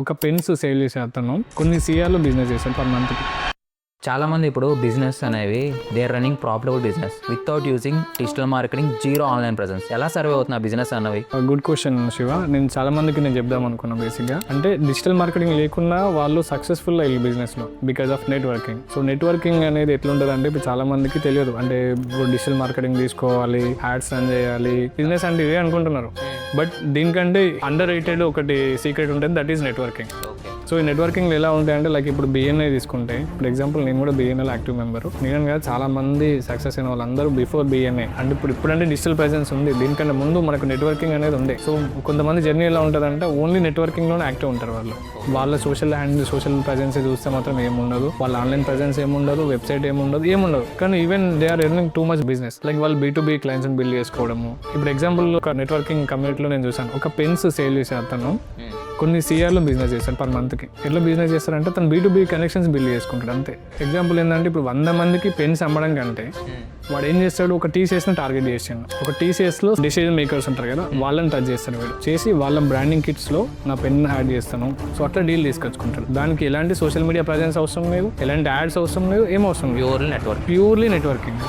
ఒక pens sale చేసే అతను కొన్ని సిఆర్లో బిజినెస్ చేశాడు పర్ మంత్కి. చాలామంది ఇప్పుడు బిజినెస్ అనేవి they are running profitable business without using digital marketing, zero online presence. ఎలా సర్వే అవుతుంది ఆ బిజినెస్ అన్నవి? Good question Shiva. నేను చాలా మందికి చెప్దాం అనుకున్నా. బేసిక్గా అంటే డిజిటల్ మార్కెటింగ్ లేకుండా వాళ్ళు సక్సెస్ఫుల్ అయ్యి బిజినెస్లో because of networking. So networking అనేది ఎట్లుంటుంది అంటే ఇప్పుడు చాలా మందికి తెలియదు. అంటే ఇప్పుడు డిజిటల్ మార్కెటింగ్ తీసుకోవాలి, యాడ్స్ రన్ చేయాలి, బిజినెస్ అంటే ఇదే అనుకుంటున్నారు. బట్ దీనికంటే అండర్ రేటెడ్ ఒకటి సీక్రెట్ ఉంటుంది, దట్ ఈస్ నెట్వర్కింగ్. సో ఈ నెట్వర్కింగ్ ఎలా ఉంటాయంటే లైక్ ఇప్పుడు బిఎన్ఐ తీసుకుంటే, ఫర్ ఎగ్జాంపుల్ నేను కూడా బిఎన్ఐలో యాక్టివ్ మెంబర్. నేను కదా చాలా మంది సక్సెస్ అయిన వాళ్ళందరూ బిఫోర్ బిఎన్ఐ. అండ్ ఇప్పుడంటే డిజిటల్ ప్రెసెన్స్ ఉంది, దీనికంటే ముందు మనకు నెట్వర్కింగ్ అనేది ఉంది. సో కొంతమంది జర్నీ ఎలా ఉంటుందంటే ఓన్లీ నెట్వర్కింగ్లోనే యాక్టివ్ ఉంటారు వాళ్ళు. వాళ్ళ సోషల్ ప్రెసెన్స్ చూస్తే మాత్రం ఏముండదు, వాళ్ళ ఆన్లైన్ ప్రెసెన్స్ ఏముండదు, వెబ్సైట్ ఏముండదు. కానీ even they are earning too much business. Like వాళ్ళు B2B క్లయింట్స్ని బిల్డ్ చేసుకోవడము. ఇప్పుడు ఎగ్జాంపుల్ ఒక నెట్వర్కింగ్ కమ్యూనిటీలో నేను చూసాను, ఒక పెన్స్ సేల్ చేసే అతను కొన్ని సిఆర్లో బిజినెస్ చేస్తాడు పర్ మంత్కి. ఎట్లా బిజినెస్ చేస్తారంటే తను B2B కనెక్షన్స్ బిల్డ్ చేసుకుంటాడు అంతే. ఎగ్జాంపుల్ ఏంటంటే ఇప్పుడు 100 మందికి పెన్స్ అమ్మడం కంటే వాడు ఏం చేస్తాడు, ఒక TCSని టార్గెట్ చేసాడు. ఒక TCSలో డిసిజన్ మేకర్స్ ఉంటారు కదా, వాళ్ళని టచ్ చేస్తాడు వీడు. చేసి వాళ్ళ బ్రాండింగ్ కిట్స్లో నా పెన్ యాడ్ చేస్తాను. సో అట్లా డీల్ తీసుకొచ్చుకుంటాడు. దానికి ఎలాంటి సోషల్ మీడియా ప్రెజెన్స్ అవసరం లేదు, ఎలాంటి యాడ్స్ అవసరం లేదు, ఏం అవసరం లేదు. Purely purely networking.